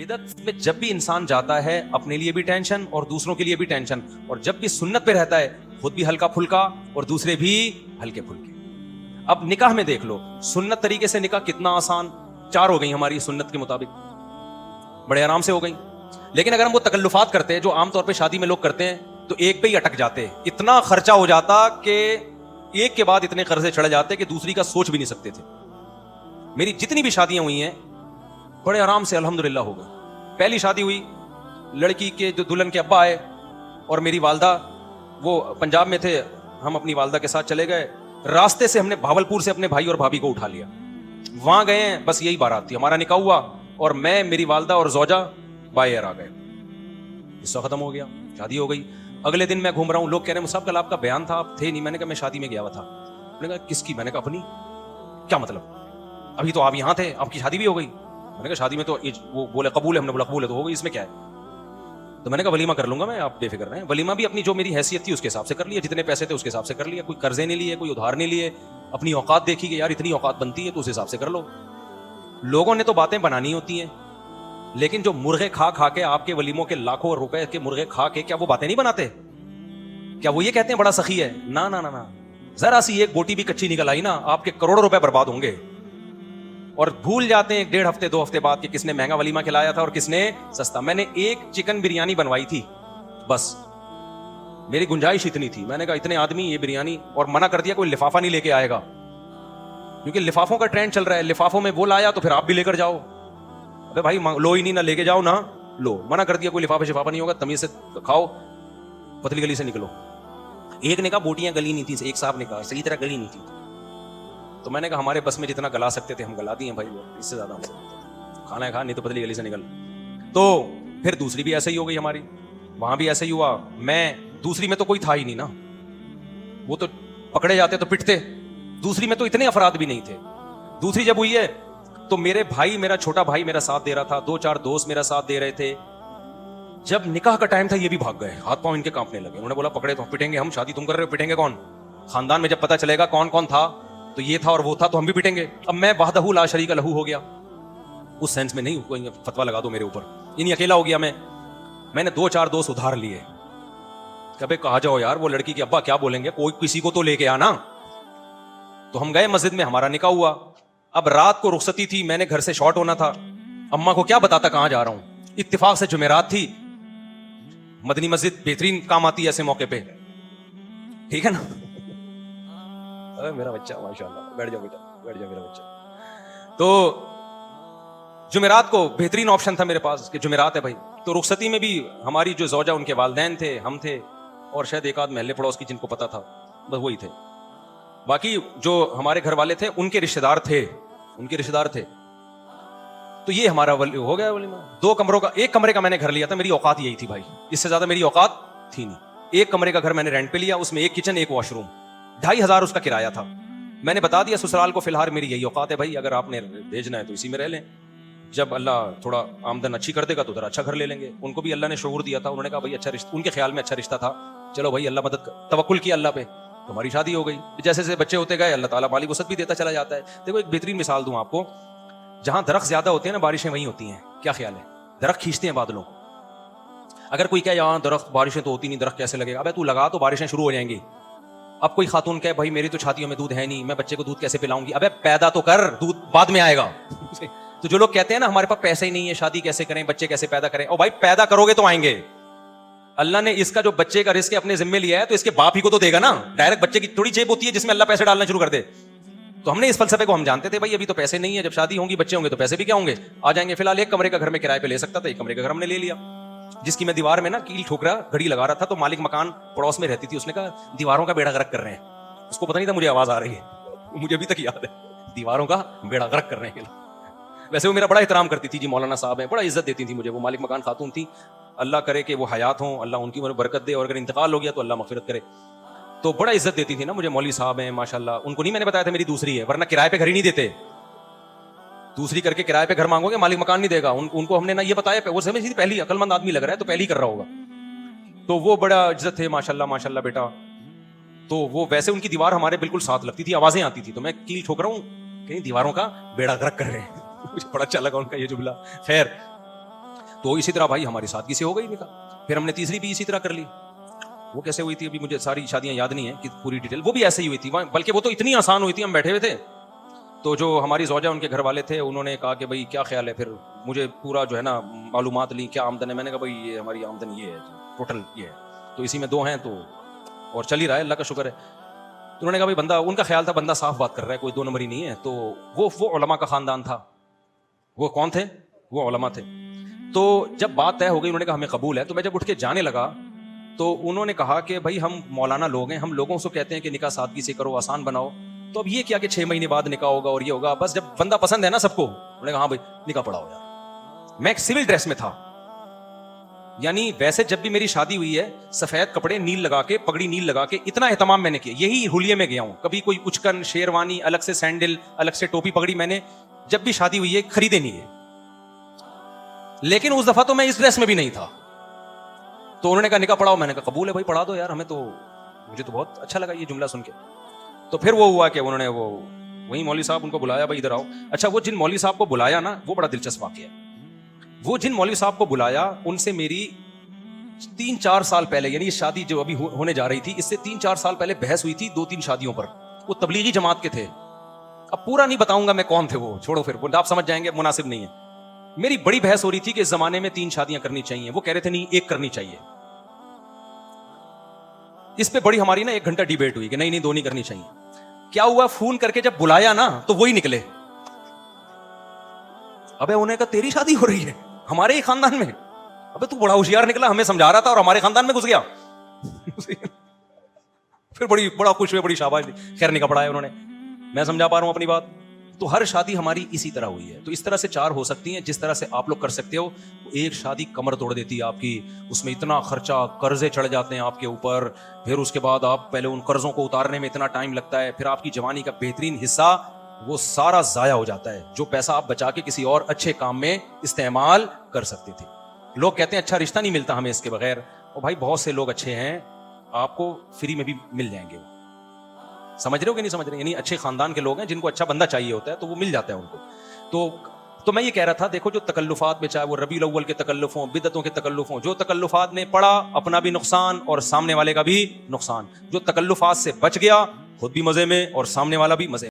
بدعت میں جب بھی انسان جاتا ہے اپنے لیے بھی ٹینشن اور دوسروں کے لیے بھی ٹینشن, اور جب بھی سنت پہ رہتا ہے خود بھی ہلکا پھلکا اور دوسرے بھی ہلکے پھلکے. اب نکاح میں دیکھ لو, سنت طریقے سے نکاح کتنا آسان, 4 ہو گئی ہماری سنت کے مطابق, بڑے آرام سے ہو گئی. لیکن اگر ہم وہ تکلفات کرتے ہیں جو عام طور پہ شادی میں لوگ کرتے ہیں تو ایک پہ ہی اٹک جاتے, اتنا خرچہ ہو جاتا کہ ایک کے بعد اتنے قرضے چڑھ جاتے کہ دوسری کا سوچ بھی نہیں سکتے تھے. میری جتنی بھی شادیاں ہوئی ہیں بڑے آرام سے الحمدللہ ہو گئی. پہلی شادی ہوئی, لڑکی کے جو دلہن کے ابا آئے اور میری والدہ, وہ پنجاب میں تھے, ہم اپنی والدہ کے ساتھ چلے گئے. راستے سے ہم نے بھاولپور سے اپنے بھائی اور بھابھی کو اٹھا لیا, وہاں گئے ہیں, بس یہی بارات تھی, ہمارا نکاح ہوا اور میں, میری والدہ اور زوجہ بائی ایئر آ گئے. قصہ ختم ہو گیا, شادی ہو گئی. اگلے دن میں گھوم رہا ہوں, لوگ کہہ رہے ہیں صاحب کل آپ کا بیان تھا, آپ تھے نہیں. میں نے کہا میں شادی میں گیا ہوا تھا. میں نے کہا کس کی؟ میں نے کہا اپنی. کیا مطلب؟ ابھی تو آپ یہاں تھے, آپ کی شادی بھی ہو گئی. میں نے کہا شادی میں تو وہ بولے قبول ہے, ہم نے بولا قبول ہے تو ہو گئی, اس میں کیا ہے؟ تو میں نے کہا ولیمہ کر لوں گا میں, آپ بے فکر رہیں. ولیمہ بھی اپنی جو میری حیثیت تھی اس کے حساب سے کر لیا, جتنے پیسے تھے اس کے حساب سے کر لیا, کوئی قرضے نہیں لیے, کوئی ادھار نہیں لیے, اپنی اوقات دیکھی کہ یار اتنی اوقات بنتی ہے تو اس حساب سے کر لو. لوگوں نے تو باتیں بنانی ہوتی ہیں, لیکن جو مرغے کھا کھا کے آپ کے ولیموں کے لاکھوں روپے کے مرغے کھا کے کیا وہ باتیں نہیں بناتے؟ کیا وہ یہ کہتے ہیں بڑا سخی ہے؟ نہ نہ نہ, ذرا سی ایک بوٹی بھی کچی نکل آئی نا, آپ کے کروڑوں روپے برباد ہوں گے. اور بھول جاتے ہیں 1.5 ہفتے 2 ہفتے بعد کہ کس نے مہنگا ولیمہ کھلایا تھا اور کس نے سستا. میں نے ایک چکن بریانی بنوائی تھی, بس میری گنجائش اتنی تھی. میں نے کہا اتنے آدمی یہ بریانی, اور منع کر دیا کوئی لفافہ نہیں لے کے آئے گا, کیونکہ لفافوں کا ٹرینڈ چل رہا ہے. لفافوں میں وہ لایا تو پھر آپ بھی لے کر جاؤ. ابے بھائی لو ہی نہیں, نہ لے کے جاؤ نہ لو. منع کر دیا کوئی لفافہ شفافہ نہیں ہوگا, تمیز سے کھاؤ, پتلی گلی سے نکلو. ایک نے کہا بوٹیاں گلی نہیں تھی, ایک صاحب نے کہا صحیح طرح گلی نہیں تھی. تو میں نے کہا ہمارے بس میں جتنا گلا سکتے تھے ہم گلا دیے بھائی, اس سے زیادہ ہم سے کھانا ہے کھا, نہیں تو پتلی گلی سے نکل. تو پھر دوسری بھی ایسے ہی ہو گئی ہماری, وہاں بھی ایسے ہی ہوا. میں دوسری میں تو کوئی تھا ہی نہیں نا, وہ تو پکڑے جاتے تو پٹتے. دوسری میں تو اتنے افراد بھی نہیں تھے. دوسری جب ہوئی ہے تو میرے بھائی, میرا چھوٹا بھائی میرا ساتھ دے رہا تھا, 2-4 دوست میرا ساتھ دے رہے تھے. جب نکاح کا ٹائم تھا یہ بھی بھاگ گئے, ہاتھ پاؤں ان کے کانپنے لگے. انہوں نے بولا پکڑے تو پٹیں گے ہم, شادی تم کر رہے ہو, پٹیں گے کون؟ خاندان میں جب پتہ چلے گا کون کون تھا تو یہ تھا اور وہ تھا تو ہم بھی پٹیں گے. اب میں وحدہ لا شریک لہ ہو گیا, اس سینس میں نہیں کوئی فتوا لگا دو میرے اوپر, یعنی اکیلا ہو گیا میں نے 2-4 دوست ادھار لیے. کبھی کہا جاؤ یار وہ لڑکی کے ابا کیا بولیں گے, کوئی کسی کو تو لے کے آنا. تو ہم گئے مسجد میں, ہمارا نکاح ہوا. اب رات کو رخصتی تھی, میں نے گھر سے شارٹ ہونا تھا, اماں کو کیا بتاتا کہاں جا رہا ہوں. اتفاق سے جمعرات تھی, مدنی مسجد بہترین کام آتی ہے ایسے موقع پہ, ٹھیک ہے نا. میرا بچہ ماشاءاللہ, بیٹھ جاؤ بیٹا, بیٹھ جاؤ میرا بچہ. تو جمعرات کو بہترین آپشن تھا میرے پاس کہ جمعرات ہے بھائی. تو رخصتی میں بھی ہماری جو زوجہ, ان کے والدین تھے, ہم تھے, اور شاید ایک آدھ محلے پڑوس کی جن کو پتا تھا, بس وہی تھے. باقی جو ہمارے گھر والے تھے ان کے رشتہ دار تھے. تو یہ ہمارا ہو گیا ولیمہ. 2 کمروں کا, ایک کمرے کا میں نے گھر لیا تھا, میری اوقات یہی تھی بھائی, اس سے زیادہ میری اوقات تھی نہیں. ایک کمرے کا گھر میں نے رینٹ پہ لیا, اس میں 1 کچن 1 واش روم, 2500 اس کا کرایہ تھا. میں نے بتا دیا سسرال کو فی الحال میری یہی اوقات ہے بھائی, اگر آپ نے بھیجنا ہے تو اسی میں رہ لیں, جب اللہ تھوڑا آمدن اچھی کر دے گا تو ذرا اچھا گھر لے لیں گے. ان کو بھی اللہ نے شعور دیا تھا, انہوں نے کہا بھائی اچھا رشتہ, ان کے خیال میں اچھا رشتہ تھا, چلو بھائی اللہ مدد, توکل کیا اللہ پہ, تو ہماری شادی ہو گئی. جیسے جیسے بچے ہوتے گئے اللہ تعالیٰ مالی وسعت بھی دیتا چلا جاتا ہے. دیکھو ایک بہترین مثال دوں آپ کو, جہاں درخت زیادہ ہوتے ہیں نا بارشیں وہیں ہوتی ہیں. کیا خیال ہے؟ درخت کھینچتے ہیں بادلوں کو. اگر کوئی کہے یہاں درخت, بارشیں تو ہوتی نہیں, درخت کیسے لگے گا؟ ابے تو لگا تو بارشیں شروع ہو جائیں گی. اب کوئی خاتون کہے بھائی میری تو چھاتیوں میں دودھ ہے نہیں, میں بچے کو دودھ کیسے پلاؤں گی؟ ابے پیدا تو کر, دودھ بعد میں آئے گا. تو جو لوگ کہتے ہیں نا ہمارے پاس پیسے ہی نہیں ہے, شادی کیسے کریں, بچے کیسے پیدا کریں, او بھائی پیدا کرو گے تو آئیں گے. اللہ نے اس کا جو بچے کا رزق اپنے ذمے لیا ہے تو اس کے باپ ہی کو تو دے گا نا. ڈائریکٹ بچے کی تھوڑی جیب ہوتی ہے جس میں اللہ پیسے ڈالنا شروع کر دے. تو ہم نے اس فلسفے کو ہم جانتے تھے بھائی ابھی تو پیسے نہیں ہے, جب شادی ہوں گی بچے ہوں گے تو پیسے بھی کیا ہوں گے, آ جائیں گے. فی الحال 1 کمرے کا گھر میں کرائے پہ لے سکتا تھا, 1 کمرے کا گھر ہم نے لے لیا, جس کی میں دیوار میں نا کیل ٹھوک رہا, گھڑی لگا رہا تھا. تو مالک مکان پڑوس میں رہتی تھی, اس نے کہا دیواروں کا بیڑا غرق کر رہے ہیں. اس کو پتہ نہیں تھا مجھے آواز آ رہی ہے, مجھے ابھی تک یاد ہے, دیواروں کا بیڑا غرق کر رہے ہیں. ویسے وہ میرا بڑا احترام کرتی تھی, جی مولانا صاحب ہیں, بڑا عزت دیتی تھی مجھے. وہ مالک مکان خاتون تھی, اللہ کرے کہ وہ حیات ہوں, اللہ ان کی عمر برکت دے, اور اگر انتقال ہو گیا تو اللہ مغفرت کرے. تو بڑا عزت دیتی تھی نا مجھے, مولوی صاحب ہیں ماشاءاللہ. ان کو نہیں میں نے بتایا تھا میری دوسری ہے, ورنہ کرائے پہ گھر ہی نہیں دیتے. دوسری کر کے کرائے پہ گھر مانگو گے مالک مکان نہیں دے گا. ان کو ہم نے نہ یہ بتایا, وہ سمجھ تھی پہلی عقل مند آدمی لگ رہا ہے تو پہلی کر رہا ہوگا. تو وہ بڑا عزت تھے ماشاءاللہ ماشاءاللہ بیٹا. تو وہ ویسے ان کی دیوار ہمارے بالکل ساتھ لگتی تھی, آوازیں آتی تھی. تو میں کیل ٹھوک رہا ہوں, کہیں دیواروں کا بیڑا غرق کر رہے ہیں. مجھے بڑا اچھا لگا ان کا یہ جملہ. خیر تو اسی طرح بھائی ہماری سادگی سے ہو گئی نکاح. پھر ہم نے تیسری بھی اسی طرح کر لی. وہ کیسے ہوئی تھی ابھی مجھے ساری شادیاں یاد نہیں ہیں کہ پوری ڈیٹیل, وہ بھی ایسے ہی ہوئی تھی, بلکہ وہ تو اتنی آسان ہوئی تھی, ہم بیٹھے ہوئے تھے تو جو ہماری زوجہ ان کے گھر والے تھے انہوں نے کہا کہ بھائی کیا خیال ہے, پھر مجھے پورا جو ہے نا معلومات لی کیا آمدن ہے. میں نے کہا بھائی یہ ہماری آمدن یہ ہے ٹوٹل یہ ہے, تو اسی میں 2 ہیں تو اور چل ہی رہا ہے, اللہ کا شکر ہے. تو انہوں نے کہا بھائی بندہ, ان کا خیال تھا بندہ صاف بات کر رہا ہے, کوئی 2 نمبر ہی نہیں ہے. تو وہ علماء کا خاندان تھا. وہ کون تھے؟ وہ علماء تھے. تو جب بات طے ہو گئی, انہوں نے کہا ہمیں قبول ہے. تو میں جب اٹھ کے جانے لگا تو انہوں نے کہا کہ بھائی ہم مولانا لوگ ہیں, ہم لوگوں سے کہتے ہیں کہ نکاح سادگی سے کرو, آسان بناؤ, تو اب یہ کیا کہ 6 مہینے بعد نکاح ہوگا اور یہ ہوگا, بس جب بندہ پسند ہے نا سب کو, انہوں نے کہا ہاں بھائی نکاح پڑھاؤ یار. میں ایک سول ڈریس میں تھا, یعنی ویسے جب بھی میری شادی ہوئی ہے سفید کپڑے نیل لگا کے, پگڑی نیل لگا کے, اتنا اہتمام میں نے کیا, یہی حلیے میں گیا ہوں. کبھی کوئی اچکن, شیروانی, الگ سے سینڈل, الگ سے ٹوپی پگڑی میں نے جب بھی شادی ہوئی ہے خریدے نہیں ہے. لیکن اس دفعہ تو میں اس ڈریس میں بھی نہیں تھا. تو انہوں نے کہا نکاح پڑھاؤ. میں نے کہا قبول ہے بھائی پڑھا دو یار, ہمیں تو, مجھے تو بہت اچھا لگا یہ جملہ سن کے. تو پھر وہ ہوا کہ انہوں نے وہی مولوی صاحب ان کو بلایا, بھائی ادھر آؤ. اچھا وہ جن مولوی صاحب کو بلایا نا, وہ بڑا دلچسپ واقعہ ہے. وہ جن مولوی صاحب کو بلایا ان سے میری 3-4 سال پہلے, یعنی یہ شادی جو ابھی ہونے جا رہی تھی اس سے 3-4 سال پہلے بحث ہوئی تھی 2-3 شادیوں پر. وہ تبلیغی جماعت کے تھے. اب پورا نہیں بتاؤں گا میں کون تھے وہ, چھوڑو پھر آپ سمجھ جائیں گے, مناسب نہیں ہے. میری بڑی بحث ہو رہی تھی کہ اس زمانے میں 3 شادیاں کرنی چاہیے. وہ کہہ رہے تھے نہیں 1 کرنی چاہیے. اس پہ بڑی ہماری نا 1 گھنٹہ ڈیبیٹ ہوئی کہ نہیں 2 نہیں کرنی چاہیے. کیا ہوا, فون کر کے جب بلایا نا تو وہی نکلے. ابے انہیں کہا تیری شادی ہو رہی ہے ہمارے ہی خاندان میں. ابے تو بڑا ہوشیار نکلا, ہمیں سمجھا رہا تھا اور ہمارے خاندان میں گھس گیا. پھر بڑا خوش ہوئے, بڑی شاباش دی, خیر نکاح پڑھایا انہوں نے. میں سمجھا پا رہا ہوں اپنی بات. تو ہر شادی ہماری اسی طرح ہوئی ہے. تو اس طرح سے 4 ہو سکتی ہیں جس طرح سے آپ لوگ کر سکتے ہو. ایک شادی کمر توڑ دیتی ہے آپ کی, اس میں اتنا خرچہ, قرضے چڑھ جاتے ہیں آپ کے اوپر, پھر اس کے بعد آپ پہلے ان قرضوں کو اتارنے میں اتنا ٹائم لگتا ہے, پھر آپ کی جوانی کا بہترین حصہ وہ سارا ضائع ہو جاتا ہے, جو پیسہ آپ بچا کے کسی اور اچھے کام میں استعمال کر سکتے تھے. لوگ کہتے ہیں اچھا رشتہ نہیں ملتا ہمیں اس کے بغیر. اور بھائی بہت سے لوگ اچھے ہیں, آپ کو فری میں بھی مل جائیں گے. سمجھ رہے ہو کہ نہیں سمجھ رہے, یعنی اچھے خاندان کے لوگ ہیں جن کو اچھا بندہ چاہیے ہوتا ہے تو وہ مل جاتا ہے ان کو. تو میں یہ کہہ رہا تھا, دیکھو جو تکلفات میں, چاہے وہ ربیع الاول کے تکلف ہوں, بدعتوں کے تکلف ہوں, جو تکلفات نے پڑا اپنا بھی نقصان اور سامنے والے کا بھی نقصان. جو تکلفات سے بچ گیا خود بھی مزے میں اور سامنے والا بھی مزے میں.